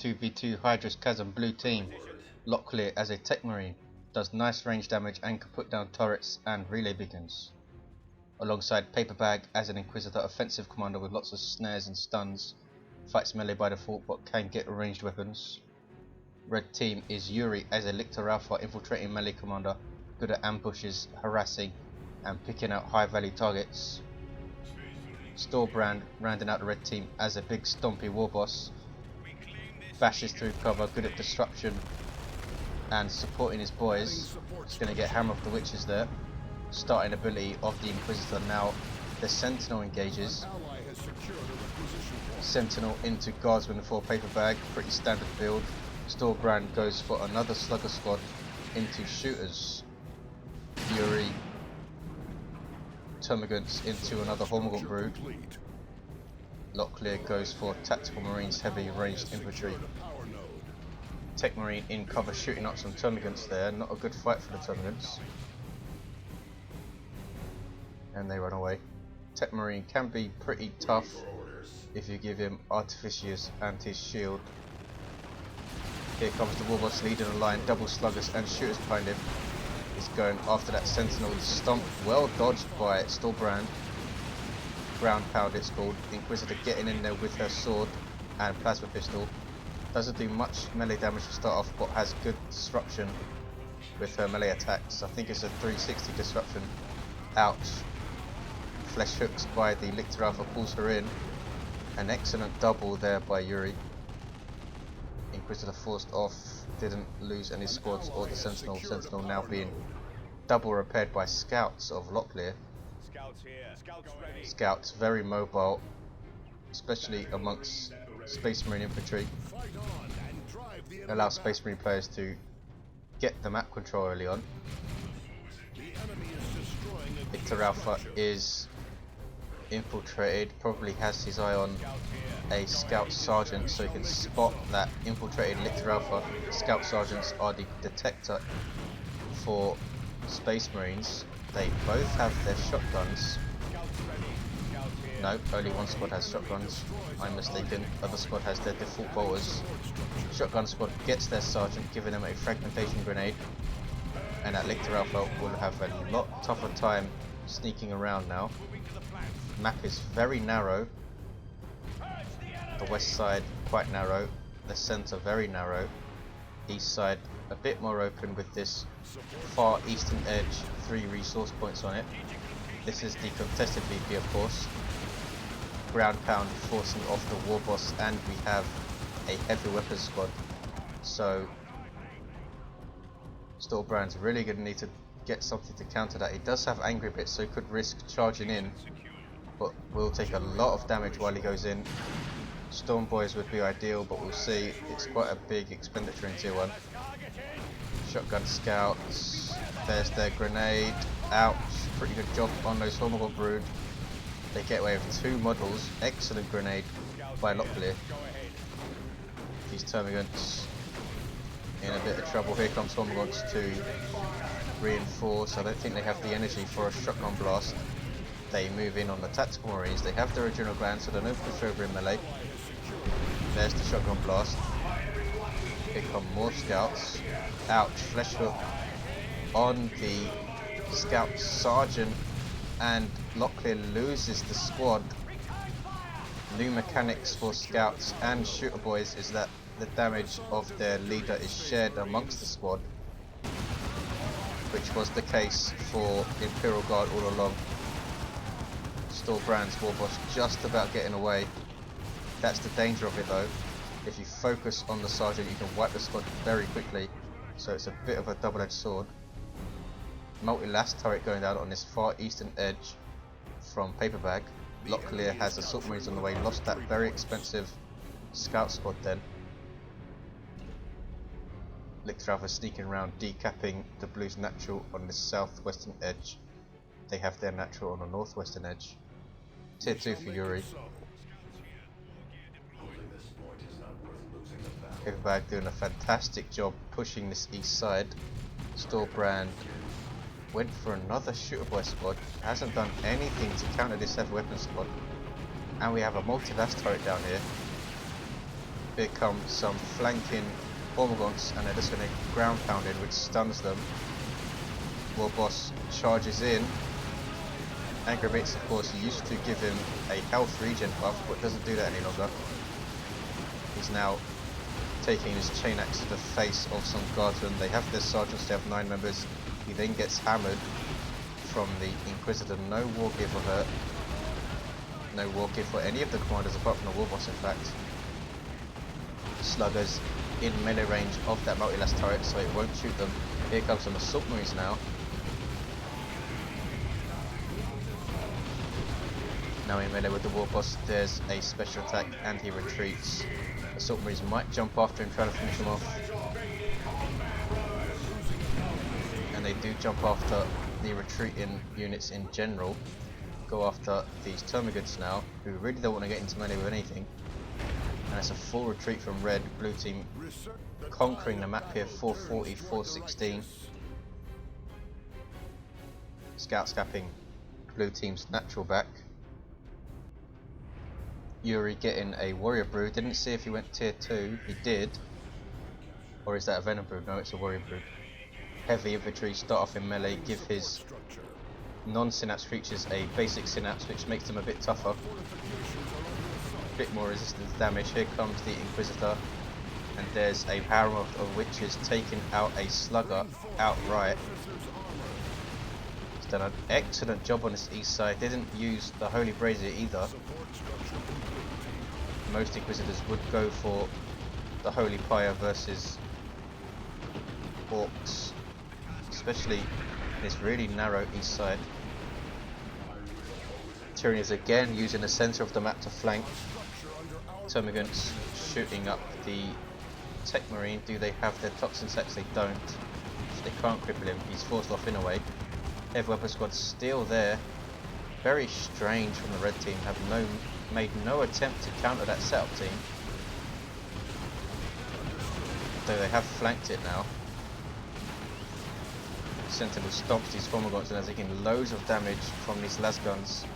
2v2 Hydris Chasm blue team. Locklear as a Techmarine, does nice range damage and can put down turrets and relay beacons. Alongside PaperBaG as an Inquisitor offensive commander with lots of snares and stuns, fights melee by default but can get ranged weapons. Red team is Yuri as a Lictor Alpha infiltrating melee commander, good at ambushes, harassing and picking out high value targets. StoreBrand rounding out the red team as a big stompy Warboss, bashes through cover, good at disruption and supporting his boys. He's going to get Hammer of the Witches there. Starting ability of the Inquisitor now. The Sentinel engages. Sentinel into Guardsman for PaperBaG, pretty standard build. StoreBrand goes for another Slugger squad into Shooters. Yuri Termagants into another Hormigaunt Brood. Locklear goes for Tactical Marines heavy ranged infantry. Techmarine in cover shooting up some Termagants there, not a good fight for the Termagants. And they run away. Techmarine can be pretty tough if you give him Artificers and his shield. Here comes the Warboss leading the line, double sluggers and shooters behind him. He's going after that Sentinel stomp, well dodged by StoreBrand. Ground pound it's called. Inquisitor getting in there with her sword and plasma pistol. Doesn't do much melee damage to start off but has good disruption with her melee attacks. I think it's a 360 disruption. Ouch. Flesh hooks by the Lictor Alpha pulls her in. An excellent double there by Yuri. Inquisitor forced off, didn't lose any squads or the Sentinel. Sentinel now being double repaired by Scouts of Locklear. Scouts very mobile, especially amongst Space Marine infantry. Allow Space Marine players to get the map control early on. Lictor Alpha is infiltrated, probably has his eye on a Scout Sergeant so he can spot that infiltrated Lictor Alpha. Scout Sergeants are the detector for Space Marines. They both have their shotguns. No, only one squad has shotguns. I'm mistaken. Other squad has their default bolters. Shotgun squad gets their sergeant, giving them a fragmentation grenade, and that Lictor Alpha will have a lot tougher time sneaking around now. Map is very narrow. The west side quite narrow. The centre very narrow. East side a bit more open with this far eastern edge, 3 resource points on it. This is the contested VP of course. Ground pound forcing off the Warboss, and we have a heavy weapons squad. So StoreBrand's really going to need to get something to counter that. He does have angry bits, so he could risk charging in, but will take a lot of damage while he goes in. Storm Boys would be ideal, but we'll see. It's quite a big expenditure in tier 1. Shotgun Scouts, there's their grenade. Ouch, pretty good job on those Hormigaunt Brood. They get away with 2 models. Excellent grenade by Locklear. These Termagants in a bit of trouble. Here comes Hormagaunts to reinforce. I don't think they have the energy for a shotgun blast. They move in on the Tactical Marines. They have their original gland, so they're no push over in melee. There's the shotgun blast. Here come more Scouts. Ouch, flesh hook on the Scout Sergeant, and Locklear loses the squad. New mechanics for Scouts and Shooter Boys is that the damage of their leader is shared amongst the squad, which was the case for Imperial Guard all along. StoreBrand's Warboss just about getting away. That's the danger of it though. If you focus on the Sergeant, you can wipe the squad very quickly, so it's a bit of a double-edged sword. Multi-last turret going down on this far eastern edge from PaperBaG. Locklear has Assault Marines on the way, lost that very expensive Scout squad then. Lictor Alpha sneaking around, decapping the Blues natural on the southwestern edge. They have their natural on the northwestern edge. Tier 2 for Yuri. PaperBaG doing a fantastic job pushing this east side. StoreBrand went for another Shooter Boy squad, hasn't done anything to counter this heavy weapons squad, and we have a multi-last turret down here. Here come some flanking Hormagaunts, and they're just going to ground pound in, which stuns them. Warboss charges in. Angry Bits, of course, used to give him a health regen buff, but doesn't do that any longer. He's now taking his chain axe to the face of some guardsmen. They have their sergeants, they have 9 members. He then gets hammered from the Inquisitor. No war gear for her. No war gear for any of the commanders apart from the Warboss, in fact. Sluggers in melee range of that multi-last turret, so it won't shoot them. Here comes some Assault Marines now. Now in melee with the Warboss, there's a special attack and he retreats. Assault Marines might jump after him, trying to finish him off. And they do jump after the retreating units in general. Go after these Termagants now, who really don't want to get into melee with anything. And it's a full retreat from red. Blue team conquering the map here, 440, 416. Scout scapping blue team's natural back. Yuri getting a warrior brood. Didn't see if he went tier 2. He did. Or is that a venom brood? No, it's a warrior brood. Heavy infantry start off in melee, give his non-synapse creatures a basic synapse, which makes them a bit tougher. Bit more resistance to damage. Here comes the Inquisitor, and there's a harem of witches taking out a slugger outright. He's done an excellent job on this east side. Didn't use the Holy Brazier either. Most Inquisitors would go for the Holy Pyre versus Orks, especially in this really narrow east side. Tyranids again using the centre of the map to flank. Termagants shooting up the Techmarine. Do they have their toxin sets? They don't. So they can't cripple him. He's forced off in a way. Heavy weapon squad still there. Very strange from the red team. Have made no attempt to counter that setup team. Though they have flanked it now. Sentinel stomps these Hormagaunts and they're taking loads of damage from these las guns.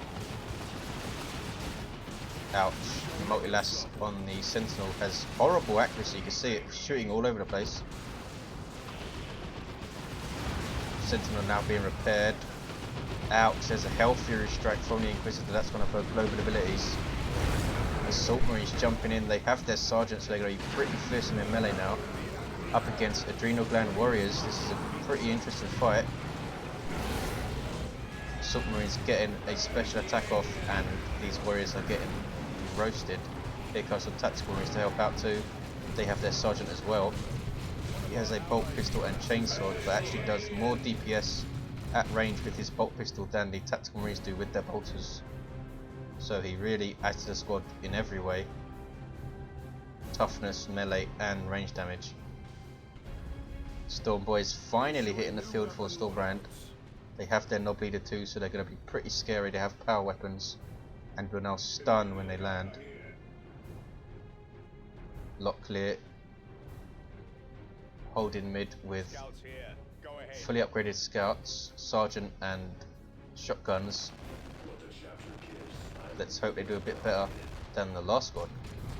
Ouch. The multi-las on the Sentinel has horrible accuracy. You can see it shooting all over the place. Sentinel now being repaired. Ouch, there's a Hell Fury strike from the Inquisitor. That's one of her global abilities. Assault Marines jumping in. They have their sergeants, so they're going to be pretty fearsome in melee now. Up against Adrenal Gland Warriors. This is a pretty interesting fight. Assault Marines getting a special attack off, and these warriors are getting roasted. Here comes some Tactical Marines to help out too. They have their sergeant as well. He has a bolt pistol and chainsword, but actually does more DPS at range with his bolt pistol than the Tactical Marines do with their bolters. So he really adds to the squad in every way. Toughness, melee and range damage. Storm Boys finally hitting the field for StoreBrand. They have their Knob Leader too, so they're going to be pretty scary. They have power weapons and will now stun when they land. Locklear holding mid with fully upgraded scouts, sergeant and shotguns. Let's hope they do a bit better than the last squad.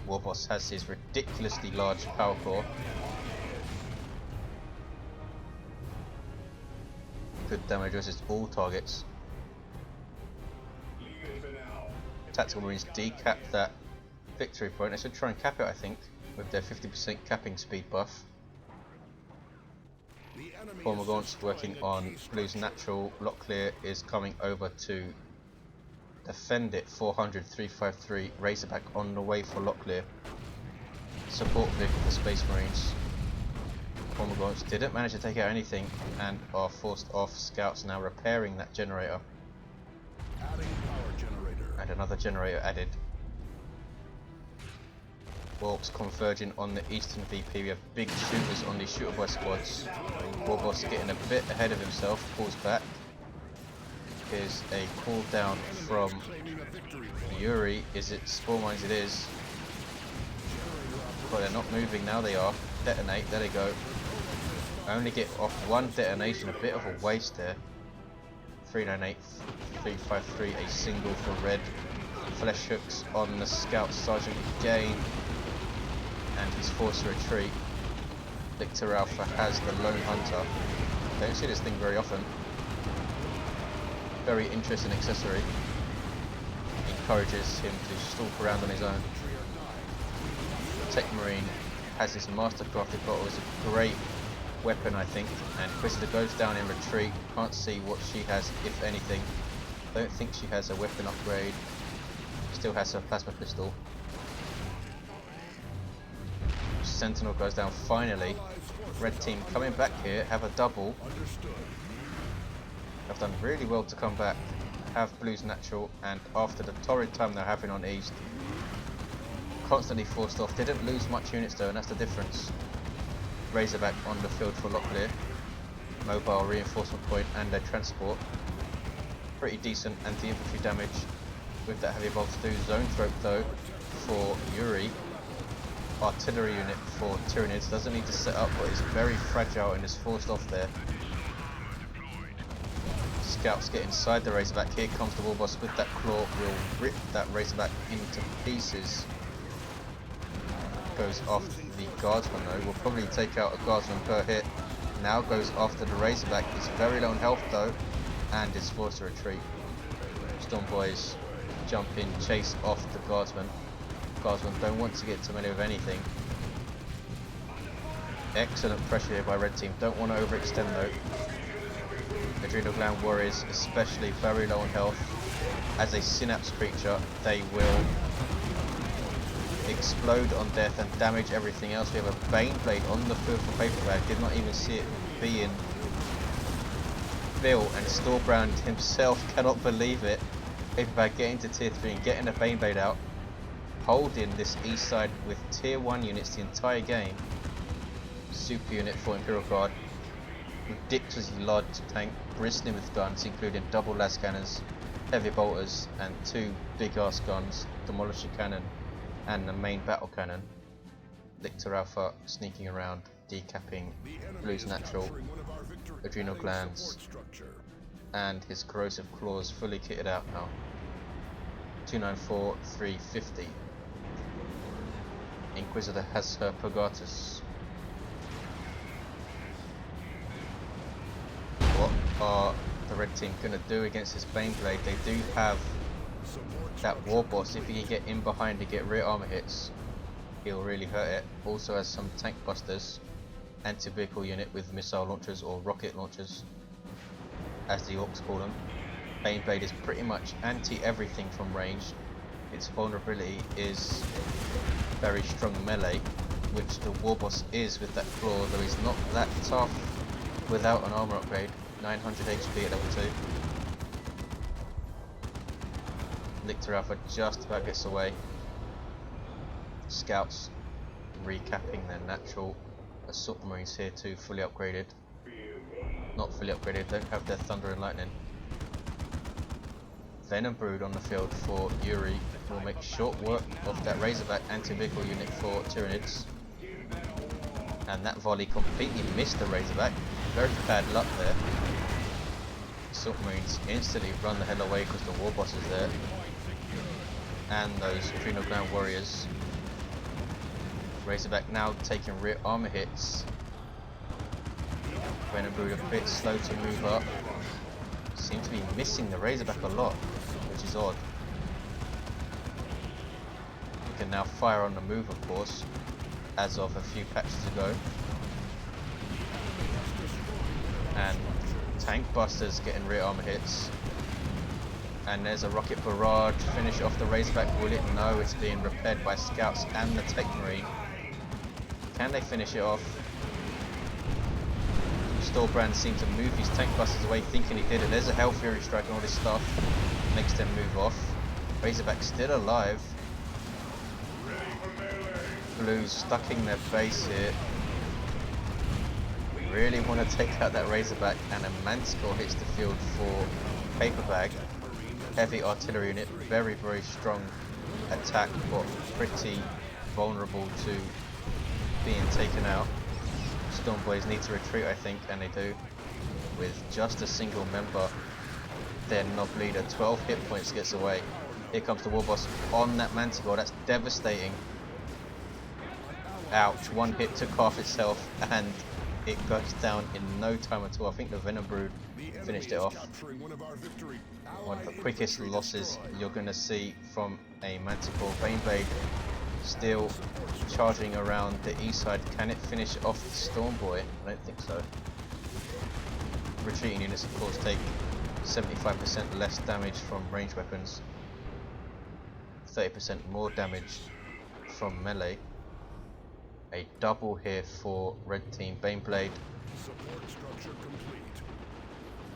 Warboss has his ridiculously large power core. Good damage versus all targets. Tactical Marines decap that victory point. They should try and cap it, I think, with their 50% capping speed buff. Hormagaunts working on Blue's natural. Locklear is coming over to defend it. 400, 353. Razorback on the way for Locklear. Support vehicle for Space Marines. Hormagaunts didn't manage to take out anything and are forced off. Scouts now repairing that generator. And another generator added. Orks converging on the eastern VP. We have big shooters on these shooter boy squads. Warboss getting a bit ahead of himself, pulls back. Here's a cooldown from Yuri. Is it spawn mines? It is. But they're not moving now, they are. Detonate, there they go. Only get off one detonation, a bit of a waste there. 398, 353, a single for red. Flesh hooks on the scout sergeant again. and he's forced to retreat. Lictor Alpha has the Lone Hunter. Don't see this thing very often. Very interesting accessory. Encourages him to stalk around on his own. Techmarine has his mastercrafted bottle as a great weapon, I think, and Inquisitor goes down in retreat. Can't see what she has, if anything. Don't think she has a weapon upgrade. Still has her plasma pistol. Sentinel goes down finally. Red team coming back here, have a double. Have done really well to come back. Have blues natural, and after the torrid time they're having on east, constantly forced off. Didn't lose much units though, and that's the difference. Razorback on the field for Locklear. Mobile reinforcement point and their transport. Pretty decent anti-infantry damage with that heavy bolt to do. Zone throat though for Yuri. Artillery unit for Tyranids. Doesn't need to set up, but is very fragile and is forced off there. Scouts get inside the Razorback. Here comes the Warboss with that claw. Will rip that Razorback into pieces. Goes after the guardsman though. Will probably take out a guardsman per hit. Now goes after the Razorback. He's very low on health though, and is forced to retreat. Storm Boys jump in, chase off the guardsman. Guardsmen don't want to get too many of anything. Excellent pressure here by red team. Don't want to overextend though. Adrenal Gland Warriors, especially very low on health. As a synapse creature, they will explode on death and damage everything else. We have a Bane Blade on the field for PaperBaG. Did not even see it being Phil, and StoreBrand himself cannot believe it. PaperBaG getting to tier 3 and getting a Bane Blade out. Holding this east side with tier 1 units the entire game. Super unit for Imperial Guard. Ridiculously large tank, bristling with guns, including double las cannons, heavy bolters, and 2 big ass guns, demolisher cannon and the main battle cannon. Lictor Alpha sneaking around, decapping blues natural, adrenal glands, and his corrosive claws fully kitted out now. 294, 350. Inquisitor has her Purgatus. What are the red team going to do against this Bane Blade? They do have that Warboss. If he can get in behind to get rear armor hits, he'll really hurt it. Also has some tank busters, anti-vehicle unit with missile launchers or rocket launchers, as the Orks call them. Bane Blade is pretty much anti-everything from range. Its vulnerability is very strong melee, which the Warboss is with that claw, though he's not that tough without an armor upgrade. 900 HP at level 2. Lictor Alpha just about gets away. Scouts recapping their natural. Assault Marines here too, fully upgraded. Not fully upgraded, don't have their Thunder and Lightning. Venom Brood on the field for Yuri will make short work of that Razorback anti-vehicle unit for Tyranids. And that volley completely missed the Razorback. Very bad luck there. Assault Marines instantly run the hell away because the Warboss is there. And those Adrenal Gland Warriors. Razorback now taking rear armor hits. Venom Brood a bit slow to move up. Seem to be missing the Razorback a lot, which is odd. We can now fire on the move, of course, as of a few patches ago. And tank busters getting rear armor hits. And there's a rocket barrage. Finish off the Razorback. Will it? No, it's being repaired by scouts and the Techmarine. Can they finish it off? StoreBrand seemed to move his tank busters away thinking he did it. There's a Hell Fury strike and all this stuff. Makes them move off. Razorback still alive. Blues stuck in their base here. We really want to take out that Razorback, and a Manticore hits the field for PaperBaG. Heavy artillery unit, very strong attack, but pretty vulnerable to being taken out. Storm Boys need to retreat, I think, and they do. With just a single member, their knob leader, 12 hit points, gets away. Here comes the Warboss on that Manticore. That's devastating. Ouch, one hit took half itself and it goes down in no time at all. I think the Venom Brood finished it off. One of the quickest losses you're going to see from a Manticore. Baneblade still charging around the east side. Can it finish off the Stormboy? I don't think so. Retreating units of course take 75% less damage from ranged weapons, 30% more damage from melee. A double here for red team. Baneblade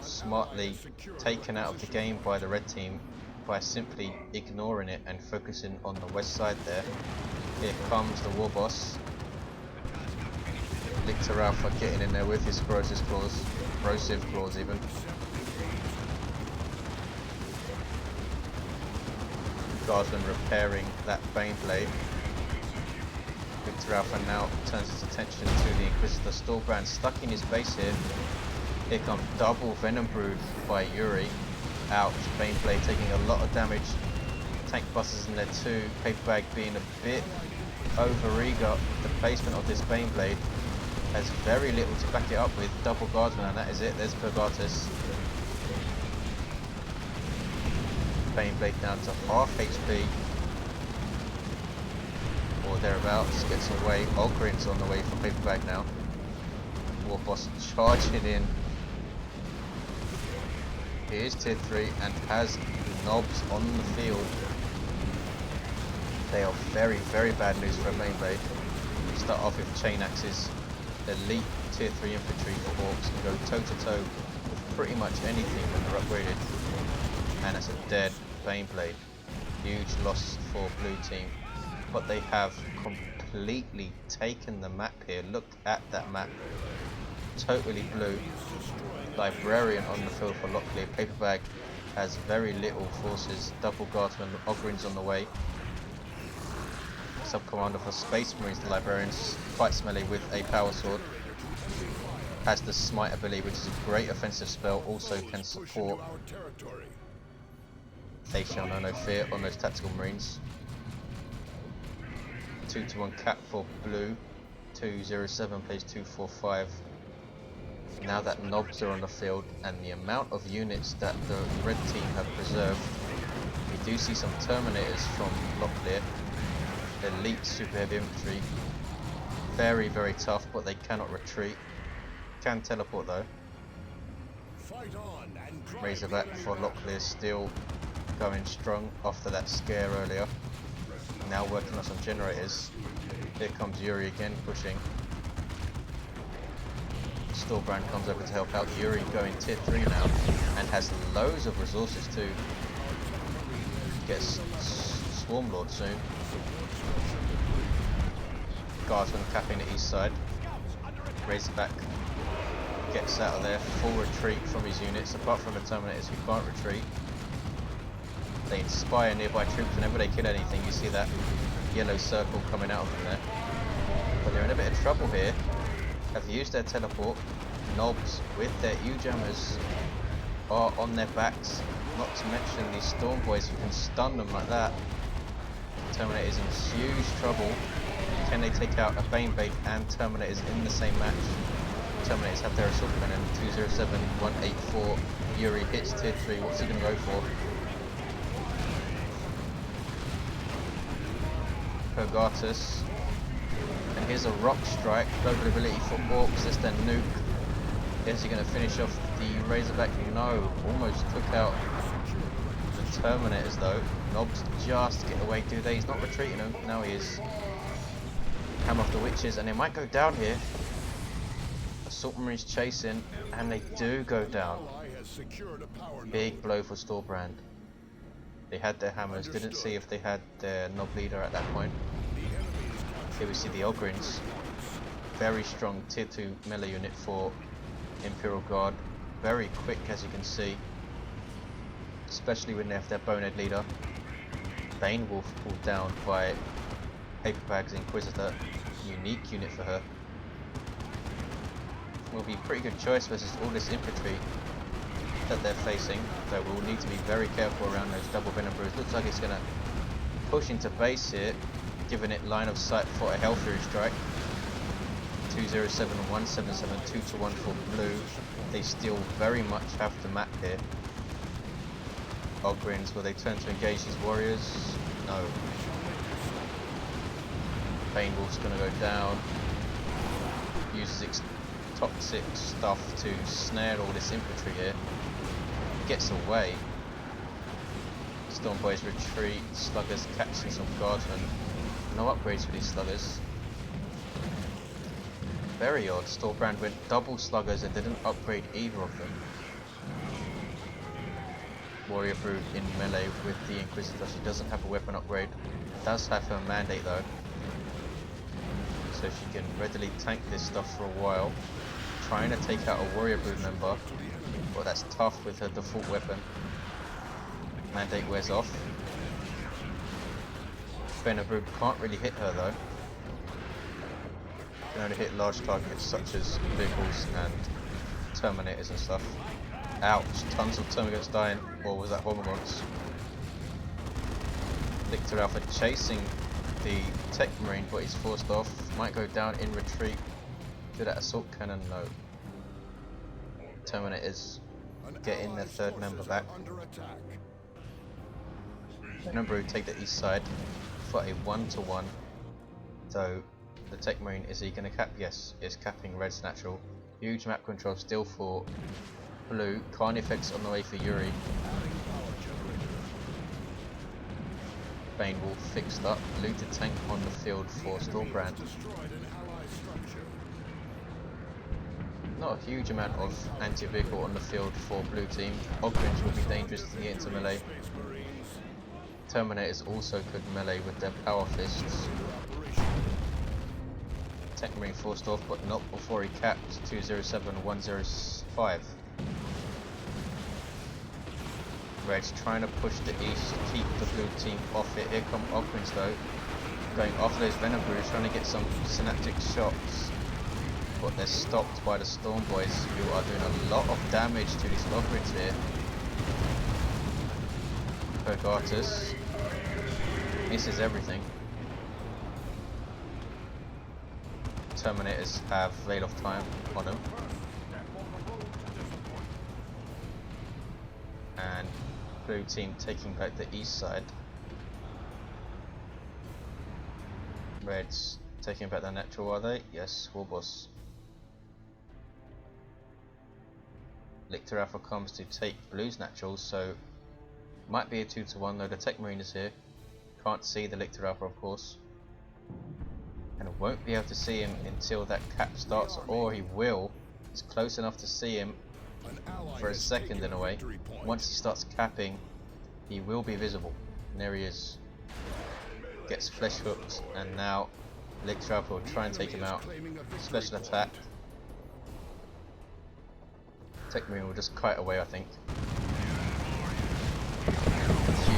smartly taken out of the game by the red team by simply ignoring it and focusing on the west side there. Here comes the Warboss. Lictor Alpha getting in there with his corrosive claws even. Guardsman repairing that Baneblade. Lictor Alpha now turns his attention to the Inquisitor. StoreBrand stuck in his base here. Here comes double Venom Brood by Yuri. Ouch, Baneblade taking a lot of damage. Tank busters in there too. PaperBaG being a bit over-eager. The placement of this Baneblade has very little to back it up with. Double Guardsman and that is it. There's Pergatus. Baneblade down to half HP. Or thereabouts, gets away. Ogrin's on the way from PaperBaG now. Warboss charging in. Here's tier 3 and has knobs on the field. They are very, very bad news for a Baneblade. We start off with chain axes. Elite tier 3 infantry for Orks can go toe to toe with pretty much anything when they're upgraded. And it's a dead Baneblade. Huge loss for blue team. But they have completely taken the map here. Look at that map. Totally blue. Librarian on the field for Locklear. PaperBaG has very little forces. Double Guardsman, Ogrin's on the way. Sub-commander for Space Marines, the Librarians, fights melee with a power sword. Has the Smite ability, which is a great offensive spell. Also can support. They shall know no fear on those tactical marines. 2-1 cap for blue. 207 plays 245. Now that knobs are on the field and the amount of units that the red team have preserved, we do see some Terminators from Locklear. Elite super heavy infantry. Very, very tough, but they cannot retreat. Can teleport though. Razorback for Locklear still going strong after that scare earlier. Now working on some generators. Here comes Yuri again pushing. StoreBrand comes over to help out. Yuri going tier 3 now and has loads of resources too. Gets Swarm Lord soon. Guardsman capping the east side. Razorback gets out of there. Full retreat from his units, apart from the Terminators who can't retreat. They inspire nearby troops whenever they kill anything. You see that yellow circle coming out of them there. But they're in a bit of trouble here. Have used their teleport. Knobs with their U-jammers are on their backs. Not to mention these Storm Boys who can stun them like that. Terminator's in huge trouble. Can they take out a Baneblade and Terminators in the same match? Terminators have their assault cannon. 207, 184. Yuri hits tier 3. What's he going to go for? Pergatus. And here's a Rock Strike. Global ability for Orks. That's their nuke. Is he going to finish off the Razorback? No. Almost took out the Terminators though. Knobs just get away. Do they? He's not retreating them. Now he is. Hammer off the Witches. And they might go down here. Assault Marines chasing. And they do go down. Big blow for StoreBrand. They had their hammers. Didn't see if they had their Knob Leader at that point. Here we see the Ogryns. Very strong tier 2 melee unit for Imperial Guard. Very quick as you can see. Especially when they have their Bonehead leader. Bane Wolf pulled down by PaperBaG's Inquisitor. Unique unit for her. Will be a pretty good choice versus all this infantry that they're facing. So we'll need to be very careful around those double Venom Brews. Looks like it's going to push into base here. giving it line of sight for a Hellfury strike. 207177, 2-1 for blue. They still very much have the map here. Ogrins, will they turn to engage these warriors? No. Bane Wolf's gonna go down. Uses its toxic stuff to snare all this infantry here. Gets away. Storm Boys retreat. Sluggers catching some guardsmen. No upgrades for these sluggers. Very odd. StoreBrand went double sluggers and didn't upgrade either of them. Warrior Brood in melee with the Inquisitor. She doesn't have a weapon upgrade. Does have her mandate though, so she can readily tank this stuff for a while. Trying to take out a Warrior Brood member, but that's tough with her default weapon. Mandate wears off. Venom Brood can't really hit her though. Can only hit large targets such as vehicles and Terminators and stuff. Ouch, tons of Termagants dying. Or was that Hormagaunts? Lictor Alpha chasing the Techmarine, but he's forced off. Might go down in retreat. Do that assault cannon? No. Terminators getting their third member back. Venom Brood take the east side for a 1-1. So the Techmarine, is he going to cap? Yes, is capping Red's natural. Huge map control still for blue. Carnifex on the way for Yuri. Bane Wolf fixed up. Looted tank on the field for StoreBrand. Not a huge amount of anti-vehicle on the field for blue team. Ogrins will be dangerous to get into melee. Terminators also could melee with their power fists. Techmarine forced off, but not before he capped 207105. Red's trying to push the east to keep the blue team off it. Here come Ogrins though, going after those Venom Broods, trying to get some synaptic shots, but they're stopped by the Storm Boys, who are doing a lot of damage to these Ogrins here. Pergatus misses everything. Terminators have laid off time on them. And blue team taking back the east side. Reds taking back their natural, are they? Yes, Warboss. Lictor Alpha comes to take blue's natural, so might be a 2-1 though. The Techmarine is here. Can't see the Lictor Alpha of course. And won't be able to see him until that cap starts, or he will. He's close enough to see him for a second in a way. Once he starts capping, he will be visible. And there he is. Gets flesh hooked, and now Lictor Alpha will try and take him out. Special attack. Techmarine will just kite away, I think.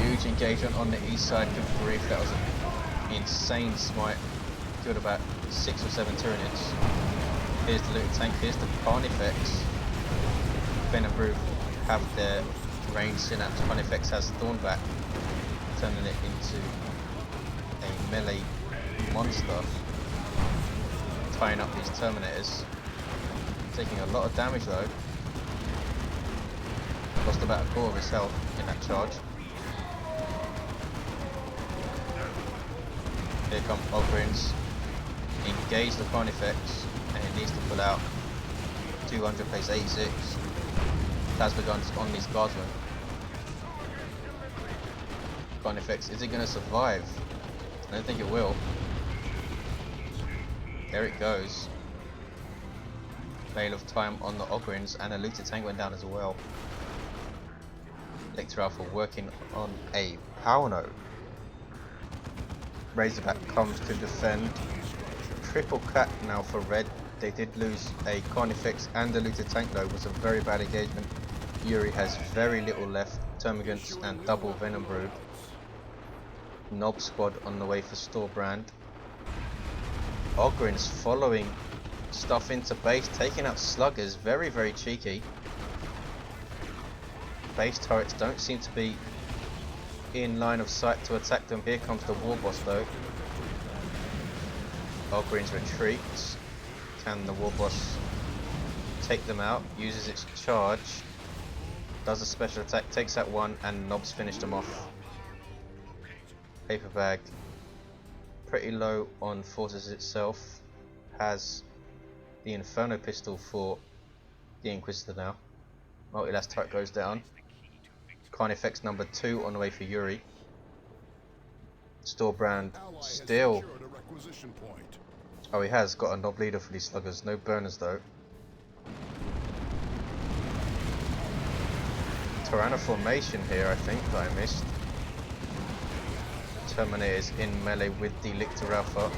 Huge engagement on the east side. Good grief, that was an insane smite. Killed about 6 or 7 Tyranids. Here's the looted tank, here's the Carnifex. Venom Brood have their range synapse. Carnifex has Thornback, turning it into a melee monster. Tying up these Terminators. Taking a lot of damage though. Lost about a quarter of his health in that charge. Here come Ogrins. Engage the Carnifex, and it needs to pull out. 200 plays 86. Plasma guns on these guardsmen. Carnifex, is it going to survive? I don't think it will. There it goes. Veil of time on the Ogrins, and a looted tank went down as well. Lictor Alpha working on a power node. Razorback comes to defend. Triple cap now for red. They did lose a Carnifex and a looted tank though. It was a very bad engagement. Yuri has very little left. Termagants and double Venom Brood. Nob squad on the way for StoreBrand. Ogrins following stuff into base, taking out sluggers. Very, very cheeky. Base turrets don't seem to be in line of sight to attack them. Here comes the Warboss though. Greens retreats. Can the Warboss take them out? Uses its charge. Does a special attack, takes that one, and Knobs finished them off. PaperBaG pretty low on forces itself. Has the Inferno pistol for the Inquisitor now. Multi-last turret goes down. Carnifex number 2 on the way for Yuri. StoreBrand still. Oh, he has got a Knob leader for these sluggers. No burners though. Tyranids formation here, I think, that I missed. Terminator's in melee with the Lictor Alpha,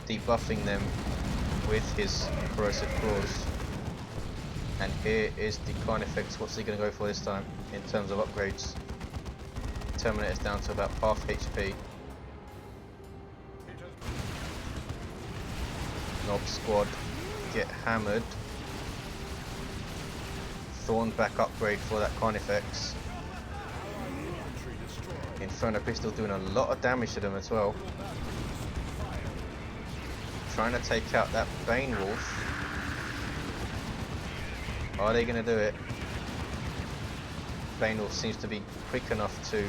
debuffing them with his corrosive claws. And here is the Carnifex. What's he going to go for this time in terms of upgrades? Terminator's down to about half HP. Knob squad get hammered. Thorn back upgrade for that Carnifex. Inferno pistol doing a lot of damage to them as well. Trying to take out that Bane Wolf. Are they going to do it? Bane Wolf seems to be quick enough to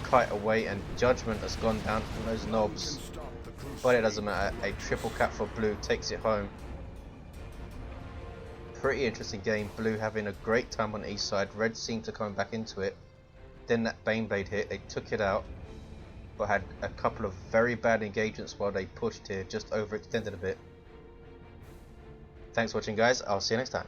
kite away, and Judgment has gone down from those Knobs. But it doesn't matter. A triple cap for Blue takes it home. Pretty interesting game. Blue having a great time on the east side. Red seemed to come back into it. Then that Baneblade hit. They took it out, but had a couple of very bad engagements while they pushed here. Just overextended a bit. Thanks for watching, guys. I'll see you next time.